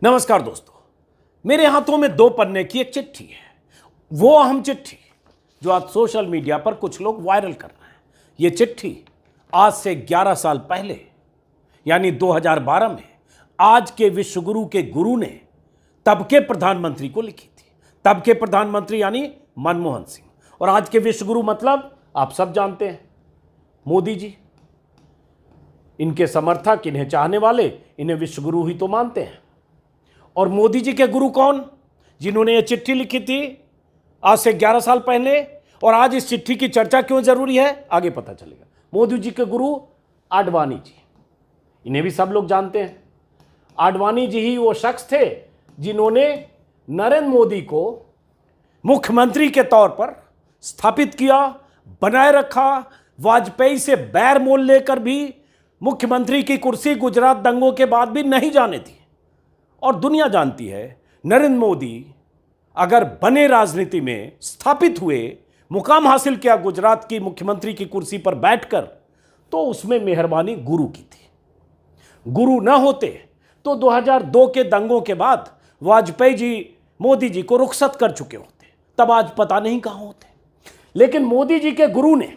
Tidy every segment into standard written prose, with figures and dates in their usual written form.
नमस्कार दोस्तों, मेरे हाथों में 2 पन्ने की एक चिट्ठी है। वो अहम चिट्ठी जो आज सोशल मीडिया पर कुछ लोग वायरल कर रहे हैं। ये चिट्ठी आज से 11 साल पहले यानी 2012 में आज के विश्वगुरु के गुरु ने तब के प्रधानमंत्री को लिखी थी। तब के प्रधानमंत्री यानी मनमोहन सिंह, और आज के विश्वगुरु मतलब आप सब जानते हैं, मोदी जी। इनके समर्थक, इन्हें चाहने वाले इन्हें विश्वगुरु ही तो मानते हैं। और मोदी जी के गुरु कौन, जिन्होंने ये चिट्ठी लिखी थी आज से 11 साल पहले, और आज इस चिट्ठी की चर्चा क्यों जरूरी है आगे पता चलेगा। मोदी जी के गुरु आडवाणी जी, इन्हें भी सब लोग जानते हैं। आडवाणी जी ही वो शख्स थे जिन्होंने नरेंद्र मोदी को मुख्यमंत्री के तौर पर स्थापित किया, बनाए रखा। वाजपेयी से बैर मोल लेकर भी मुख्यमंत्री की कुर्सी गुजरात दंगों के बाद भी नहीं जाने दी। और दुनिया जानती है, नरेंद्र मोदी अगर बने, राजनीति में स्थापित हुए, मुकाम हासिल किया गुजरात की मुख्यमंत्री की कुर्सी पर बैठकर, तो उसमें मेहरबानी गुरु की थी। गुरु न होते तो 2002 के दंगों के बाद वाजपेयी जी मोदी जी को रुखसत कर चुके होते, तब आज पता नहीं कहां होते। लेकिन मोदी जी के गुरु ने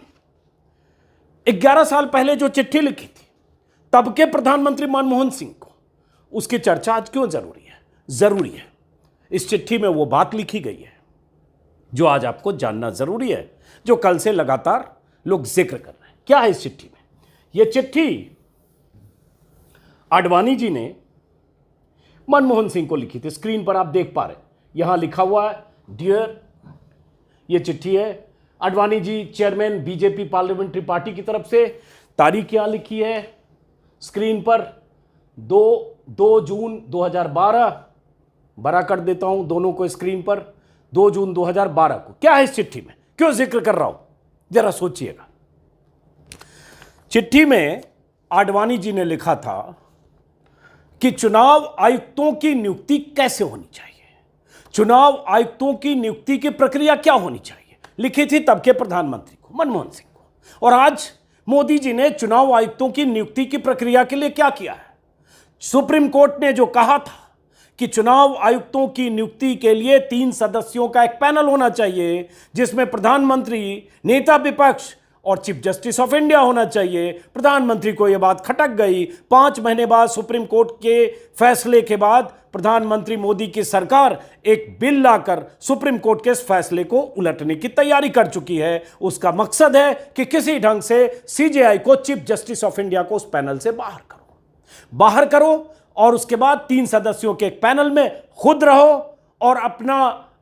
11 साल पहले जो चिट्ठी लिखी थी तब के प्रधानमंत्री मनमोहन सिंह को, उसकी चर्चा आज क्यों जरूरी है? जरूरी है, इस चिट्ठी में वो बात लिखी गई है जो आज आपको जानना जरूरी है, जो कल से लगातार लोग जिक्र कर रहे हैं। क्या है इस चिट्ठी में? यह चिट्ठी आडवाणी जी ने मनमोहन सिंह को लिखी थी। स्क्रीन पर आप देख पा रहे हैं, यहां लिखा हुआ है डियर। यह चिट्ठी है Advani ji, chairman BJP parliamentary party की तरफ से। तारीख यहां लिखी है स्क्रीन पर, 2 जून 2012। बड़ा कर देता हूं दोनों को स्क्रीन पर, 2 जून 2012 को। क्या है इस चिट्ठी में, क्यों जिक्र कर रहा हूं, जरा सोचिएगा। चिट्ठी में आडवाणी जी ने लिखा था कि चुनाव आयुक्तों की नियुक्ति कैसे होनी चाहिए, चुनाव आयुक्तों की नियुक्ति की प्रक्रिया क्या होनी चाहिए, लिखी थी तब के प्रधानमंत्री को, मनमोहन सिंह को। और आज मोदी जी ने चुनाव आयुक्तों की नियुक्ति की प्रक्रिया के लिए क्या किया है? सुप्रीम कोर्ट ने जो कहा था कि चुनाव आयुक्तों की नियुक्ति के लिए 3 सदस्यों का एक पैनल होना चाहिए, जिसमें प्रधानमंत्री, नेता विपक्ष और चीफ जस्टिस ऑफ इंडिया होना चाहिए। प्रधानमंत्री को यह बात खटक गई। 5 महीने बाद सुप्रीम कोर्ट के फैसले के बाद प्रधानमंत्री मोदी की सरकार एक बिल लाकर सुप्रीम कोर्ट के इस फैसले को उलटने की तैयारी कर चुकी है। उसका मकसद है कि किसी ढंग से सीजेआई को, चीफ जस्टिस ऑफ इंडिया को, उस पैनल से बाहर करो और उसके बाद 3 सदस्यों के एक पैनल में खुद रहो और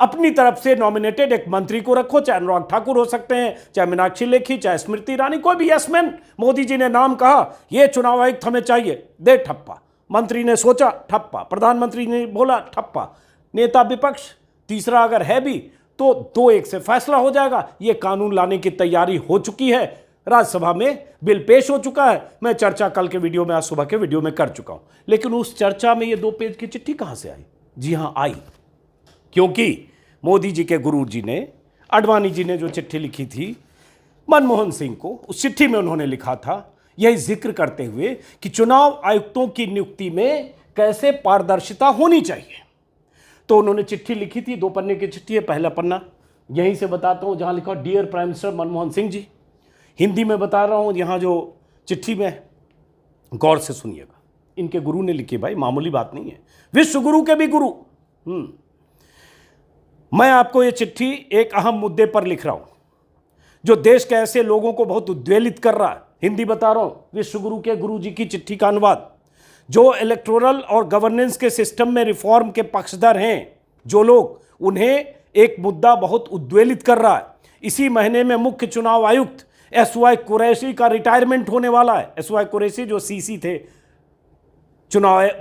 अपनी तरफ से नॉमिनेटेड एक मंत्री को रखो। चाहे अनुराग ठाकुर हो सकते हैं, चाहे मीनाक्षी लेखी, चाहे स्मृति ईरानी, कोई भी यस-मैन। मोदी जी ने नाम कहा, यह चुनाव आयुक्त हमें चाहिए, दे ठप्पा। मंत्री ने सोचा, ठप्पा। प्रधानमंत्री ने बोला, ठप्पा। नेता विपक्ष तीसरा अगर है भी तो 2-1 से फैसला हो जाएगा। यह कानून लाने की तैयारी हो चुकी है, राज्यसभा में बिल पेश हो चुका है। मैं चर्चा कल के वीडियो में, आज सुबह के वीडियो में कर चुका हूं। लेकिन उस चर्चा में ये 2 पेज की चिट्ठी कहां से आई? जी हां, आई, क्योंकि मोदी जी के गुरु जी ने, आडवाणी जी ने जो चिट्ठी लिखी थी मनमोहन सिंह को, उस चिट्ठी में उन्होंने लिखा था यही जिक्र करते हुए कि चुनाव आयुक्तों की नियुक्ति में कैसे पारदर्शिता होनी चाहिए। तो उन्होंने चिट्ठी लिखी थी, 2 पन्ने की चिट्ठी है। पहला पन्ना यहीं से बताता हूं, जहां लिखा dear prime minister Manmohan Singh ji. Hindi में बता रहा हूं, यहां जो चिट्ठी में, गौर से सुनिएगा। इनके गुरु ने लिखी, भाई मामूली बात नहीं है, विश्व गुरु के भी गुरु। मैं आपको यह चिट्ठी एक अहम मुद्दे पर लिख रहा हूं जो देश के ऐसे लोगों को बहुत उद्वेलित कर रहा है। हिंदी बता रहा हूं, विश्व गुरु के गुरु जी की चिट्ठी का अनुवाद। जो इलेक्टोरल और गवर्नेंस के सिस्टम में रिफॉर्म के पक्षधर हैं, जो लोग, उन्हें एक मुद्दा बहुत उद्वेलित कर रहा है। इसी महीने में मुख्य चुनाव आयुक्त एसवाई कुरैशी का रिटायरमेंट होने वाला है। एसवाई कुरैशी जो सीसी थे,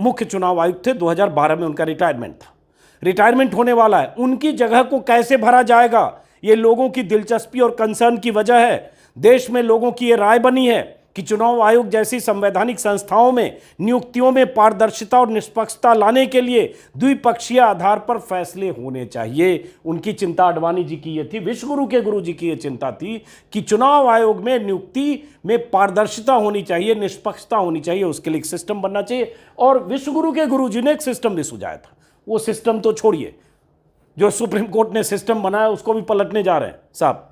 मुख्य चुनाव आयुक्त थे, 2012 में उनका रिटायरमेंट था। रिटायरमेंट होने वाला है, उनकी जगह को कैसे भरा जाएगा, ये लोगों की दिलचस्पी और कंसर्न की वजह है। देश में लोगों की ये राय बनी है कि चुनाव आयोग जैसी संवैधानिक संस्थाओं में नियुक्तियों में पारदर्शिता और निष्पक्षता लाने के लिए द्विपक्षीय आधार पर फैसले होने चाहिए। उनकी चिंता आडवाणी जी की यह थी, विश्वगुरु के गुरु जी की यह चिंता थी कि चुनाव आयोग में नियुक्ति में पारदर्शिता होनी चाहिए, निष्पक्षता होनी चाहिए, उसके लिए एक सिस्टम बनना चाहिए। और विश्वगुरु के गुरु जी ने एक सिस्टम भी सुझाया था। वो सिस्टम तो छोड़िए, जो सुप्रीम कोर्ट ने सिस्टम बनाया उसको भी पलटने जा रहे हैं साहब।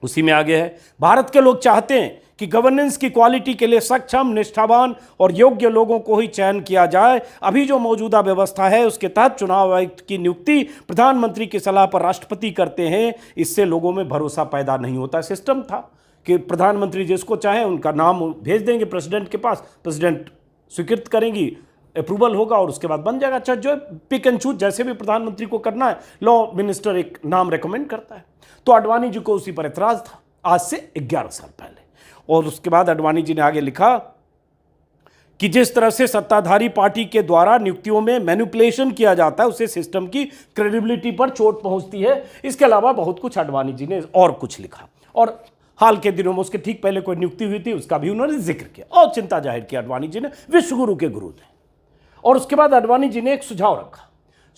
उसी में आगे है, भारत के लोग चाहते हैं कि गवर्नेंस की क्वालिटी के लिए सक्षम, निष्ठावान और योग्य लोगों को ही चयन किया जाए। अभी जो मौजूदा व्यवस्था है उसके तहत चुनाव आयुक्त की नियुक्ति प्रधानमंत्री की सलाह पर राष्ट्रपति करते हैं। इससे लोगों में भरोसा पैदा नहीं होता। सिस्टम था कि प्रधानमंत्री जिसको चाहे उनका नाम भेज देंगे प्रेसिडेंट के पास, प्रेसिडेंट स्वीकृत करेंगी, अप्रूवल होगा और उसके बाद बन जाएगा। अच्छा, जो पिक एंड चूज जैसे भी प्रधानमंत्री को करना है, लॉ मिनिस्टर एक नाम रेकमेंड करता है। तो आडवाणी जी को उसी पर एतराज था आज से 11 साल पहले। और उसके बाद आडवाणी जी ने आगे लिखा कि जिस तरह से सत्ताधारी पार्टी के द्वारा नियुक्तियों में मैनिपुलेशन किया जाता है उससे सिस्टम की क्रेडिबिलिटी पर चोट पहुंचती है। इसके अलावा बहुत कुछ आडवाणी जी ने और कुछ लिखा और हाल के दिनों में उसके ठीक पहले कोई नियुक्ति हुई थी उसका भी उन्होंने जिक्र किया और चिंता जाहिर की आडवाणी जी ने, विश्वगुरु के गुरु ने। और उसके बाद आडवाणी जी ने एक सुझाव रखा।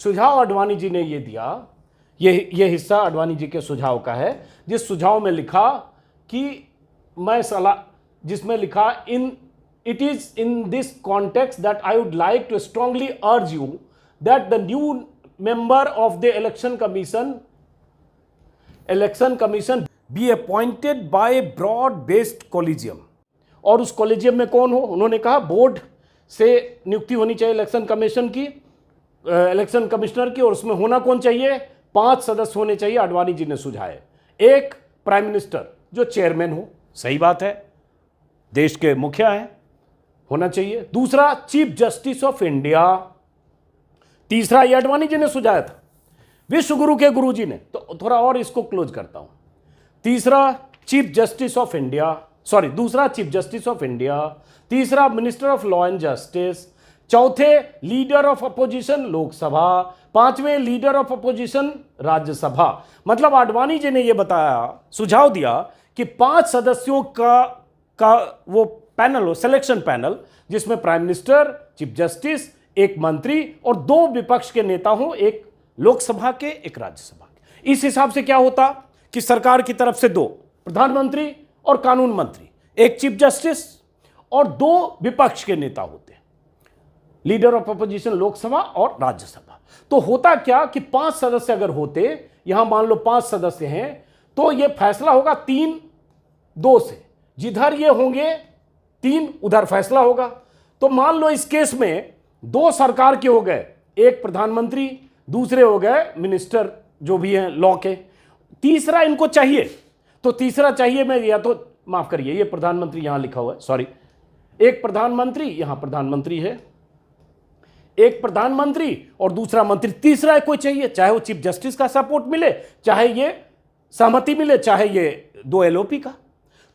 सुझाव आडवाणी जी ने ये दिया, ये हिस्सा आडवाणी जी के सुझाव का है, जिस सुझाव में लिखा कि मैं सलाह, जिसमें लिखा it is in this context that I would like to strongly urge you that the new member of the election commission be appointed by a broad based collegium. और उस कॉलेजियम में कौन हो? उन्होंने कहा बोर्ड से नियुक्ति होनी चाहिए इलेक्शन कमीशन की, इलेक्शन कमिश्नर की, और उसमें होना कौन चाहिए? 5 सदस्य होने चाहिए। आडवाणी जी ने सुझाए, एक प्राइम मिनिस्टर जो चेयरमैन हो, सही बात है, देश के मुखिया हैं, होना चाहिए। दूसरा चीफ जस्टिस ऑफ इंडिया। तीसरा, ये आडवाणी जी ने सुझाया था, विश्वगुरु के गुरु जी ने, तो थोड़ा और इसको क्लोज करता हूं। तीसरा चीफ जस्टिस ऑफ इंडिया, दूसरा चीफ जस्टिस ऑफ इंडिया। तीसरा minister of law and justice. चौथे लीडर ऑफ अपोजिशन लोकसभा। पांचवें लीडर ऑफ अपोजिशन राज्यसभा। मतलब आडवाणी जी ने यह बताया, सुझाव दिया कि 5 सदस्यों का वो पैनल हो, सिलेक्शन पैनल, जिसमें प्राइम मिनिस्टर, चीफ जस्टिस, एक मंत्री और 2 विपक्ष के नेता हो, एक लोकसभा के, एक राज्यसभा के। इस हिसाब से क्या होता कि सरकार की तरफ से 2 प्रधानमंत्री और कानून मंत्री, एक चीफ जस्टिस और 2 विपक्ष के नेता होते, लीडर ऑफ अपोजिशन लोकसभा और राज्यसभा। तो होता क्या कि 5 सदस्य अगर होते, यहां मान लो 5 सदस्य हैं, तो यह फैसला होगा 3-2 से, जिधर ये होंगे 3 उधर फैसला होगा। तो मान लो इस केस में 2 सरकार के हो गए, एक प्रधानमंत्री, दूसरे हो गए मिनिस्टर जो भी हैं लॉ के, तीसरा इनको चाहिए। तो तीसरा चाहिए, मैं या तो माफ करिए, ये प्रधानमंत्री यहां लिखा हुआ है, सॉरी, एक प्रधानमंत्री, यहां प्रधानमंत्री है, एक प्रधानमंत्री और दूसरा मंत्री, तीसरा कोई चाहिए, चाहे वो चीफ जस्टिस का सपोर्ट मिले, चाहे ये सहमति मिले, चाहे ये 2 एलओपी का।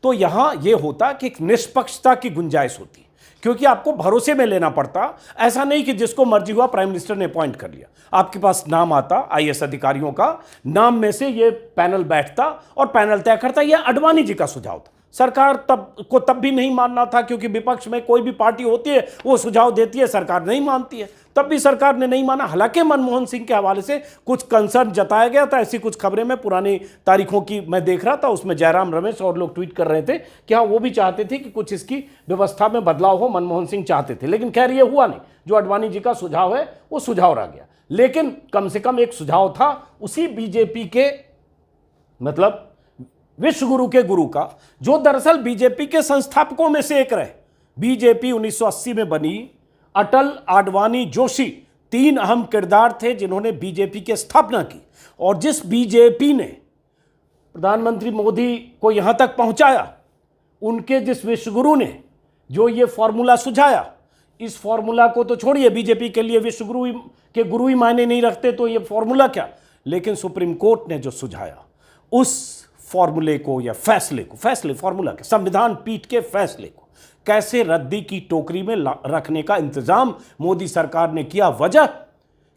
तो यहां ये होता कि एक निष्पक्षता की गुंजाइश होती, क्योंकि आपको भरोसे में लेना पड़ता। ऐसा नहीं कि जिसको मर्जी हुआ प्राइम मिनिस्टर ने अपॉइंट कर लिया, आपके पास नाम आता आईएएस अधिकारियों का, नाम में से ये पैनल बैठता और पैनल तय करता। यह आडवाणी जी का सुझाव था। सरकार तब भी नहीं मानना था, क्योंकि विपक्ष में कोई भी पार्टी होती है वो सुझाव देती है, सरकार नहीं मानती है, तब भी सरकार ने नहीं माना। हालांकि मनमोहन सिंह के हवाले से कुछ कंसर्न जताया गया था, ऐसी कुछ खबरें मैं पुरानी तारीखों की मैं देख रहा था, उसमें जयराम रमेश और लोग ट्वीट कर रहे थे कि हाँ वो भी चाहते थे कि कुछ इसकी व्यवस्था में बदलाव हो, मनमोहन सिंह चाहते थे, लेकिन खैर ये हुआ नहीं। जो आडवाणी जी का सुझाव है वो सुझाव रह गया, लेकिन कम से कम एक सुझाव था उसी बीजेपी के, मतलब विश्वगुरु के गुरु का, जो दरअसल बीजेपी के संस्थापकों में से एक रहे। बीजेपी 1980 में बनी, अटल, आडवाणी, जोशी 3 अहम किरदार थे जिन्होंने बीजेपी की स्थापना की। और जिस बीजेपी ने प्रधानमंत्री मोदी को यहां तक पहुंचाया, उनके जिस विश्वगुरु ने जो ये फॉर्मूला सुझाया, इस फॉर्मूला को तो छोड़िए, बीजेपी के लिए विश्वगुरु के गुरु ही मायने नहीं रखते तो ये फॉर्मूला क्या, लेकिन सुप्रीम कोर्ट ने जो सुझाया उस फॉर्मूले को या फैसले फॉर्मूला के, संविधान पीठ के फैसले को कैसे रद्दी की टोकरी में रखने का इंतजाम मोदी सरकार ने किया। वजह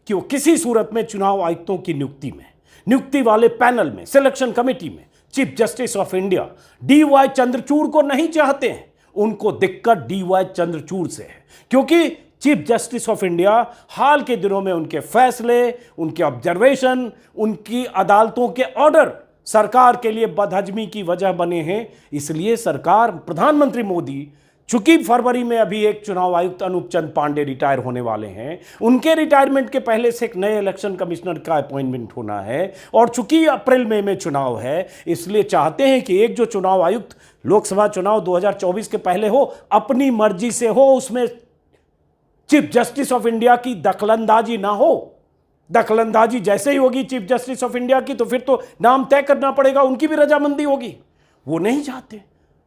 कि वो किसी सूरत में चुनाव आयुक्तों की नियुक्ति वाले पैनल में, सिलेक्शन कमेटी में chief justice of India DY Chandrachud को नहीं चाहते हैं। उनको दिक्कत डीवाई चंद्रचूड़ से है, क्योंकि चीफ जस्टिस ऑफ इंडिया हाल के दिनों में उनके फैसले, उनके ऑब्जर्वेशन, उनकी अदालतों के ऑर्डर सरकार के लिए बदहजमी की वजह बने हैं। इसलिए सरकार, प्रधानमंत्री मोदी, चूंकि फरवरी में अभी एक चुनाव आयुक्त अनूप चंद पांडे रिटायर होने वाले हैं, उनके रिटायरमेंट के पहले से एक नए इलेक्शन कमिश्नर का अपॉइंटमेंट होना है, और चूंकि अप्रैल मई में चुनाव है, इसलिए चाहते हैं कि एक जो चुनाव आयुक्त लोकसभा चुनाव 2024 के पहले हो, अपनी मर्जी से हो, उसमें चीफ जस्टिस ऑफ इंडिया की दखलंदाजी ना हो। दखलंदाजी जैसे ही होगी चीफ जस्टिस ऑफ इंडिया की, तो फिर तो नाम तय करना पड़ेगा, उनकी भी रजामंदी होगी। वो नहीं चाहते,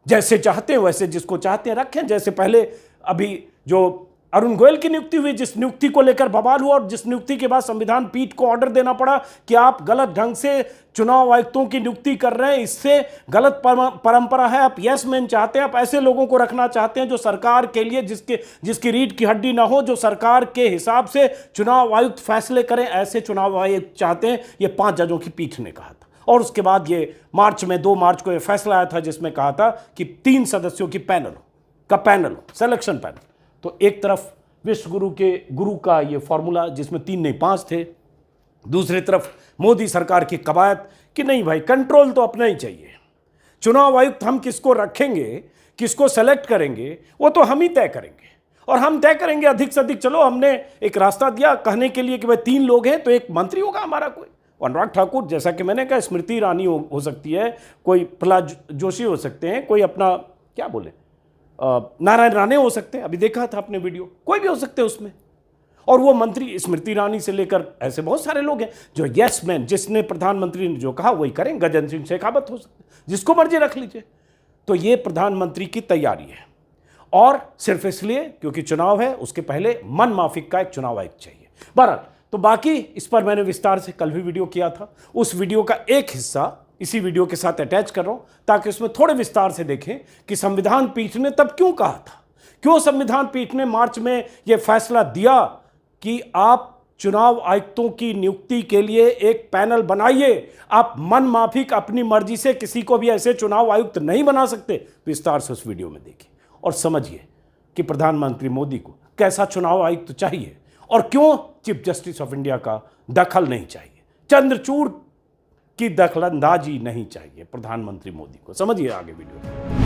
जैसे चाहते हैं वैसे जिसको चाहते हैं रखें। जैसे पहले अभी जो अरुण गोयल की नियुक्ति हुई, जिस नियुक्ति को लेकर बवाल हुआ, और जिस नियुक्ति के बाद संविधान पीठ को ऑर्डर देना पड़ा कि आप गलत ढंग से चुनाव आयुक्तों की नियुक्ति कर रहे हैं, इससे गलत परंपरा है, आप यस मैन चाहते हैं, आप ऐसे लोगों को रखना चाहते हैं जो सरकार के लिए जिसकी रीढ़ की हड्डी ना हो, जो सरकार के हिसाब से चुनाव आयुक्त फैसले करें, ऐसे चुनाव आयुक्त चाहते हैं। ये 5 जजों की पीठ ने कहा था। और उसके बाद ये 2 मार्च को ये फैसला आया था, जिसमें कहा था कि 3 सदस्यों की पैनल हो, सिलेक्शन पैनल। तो एक तरफ विश्व गुरु का ये फॉर्मूला, जिसमें 3 नहीं 5 थे, दूसरी तरफ मोदी सरकार की कवायद कि नहीं भाई, कंट्रोल तो अपना ही चाहिए, चुनाव आयुक्त हम किसको रखेंगे, किसको सेलेक्ट करेंगे, वो तो हम ही तय करेंगे, और हम तय करेंगे अधिक से अधिक। चलो, हमने एक रास्ता दिया कहने के लिए कि भाई 3 लोग हैं तो एक मंत्री होगा हमारा, कोई अनुराग ठाकुर, जैसा कि मैंने कहा, स्मृति ईरानी हो सकती है, कोई प्रहलाद जोशी हो सकते हैं, कोई अपना क्या बोले नारायण राणे हो सकते हैं, अभी देखा था आपने वीडियो, कोई भी हो सकते हैं उसमें। और वो मंत्री स्मृति ईरानी से लेकर ऐसे बहुत सारे लोग हैं जो यस मैन, जिसने प्रधानमंत्री ने जो कहा वही करें। गजेंद्र सिंह शेखावत हो सकते, जिसको मर्जी रख लीजिए। तो ये प्रधानमंत्री की तैयारी है, और सिर्फ इसलिए क्योंकि चुनाव है, उसके पहले मन माफिक का एक चुनाव आयुक्त चाहिए। बहरहाल, तो बाकी इस पर मैंने विस्तार से कल भी वीडियो किया था, उस वीडियो का एक हिस्सा इसी वीडियो के साथ अटैच कर रहा हूं, ताकि उसमें थोड़े विस्तार से देखें कि संविधान पीठ ने तब क्यों कहा था, क्यों संविधान पीठ ने मार्च में यह फैसला दिया कि आप चुनाव आयुक्तों की नियुक्ति के लिए एक पैनल बनाइए, आप मन माफिक अपनी मर्जी से किसी को भी ऐसे चुनाव आयुक्त नहीं बना सकते। विस्तार से उस वीडियो में देखिए और समझिए कि प्रधानमंत्री मोदी को कैसा चुनाव आयुक्त चाहिए, और क्यों चीफ जस्टिस ऑफ इंडिया का दखल नहीं चाहिए, चंद्रचूड़ की दखलंदाजी नहीं चाहिए प्रधानमंत्री मोदी को। समझिए आगे वीडियो।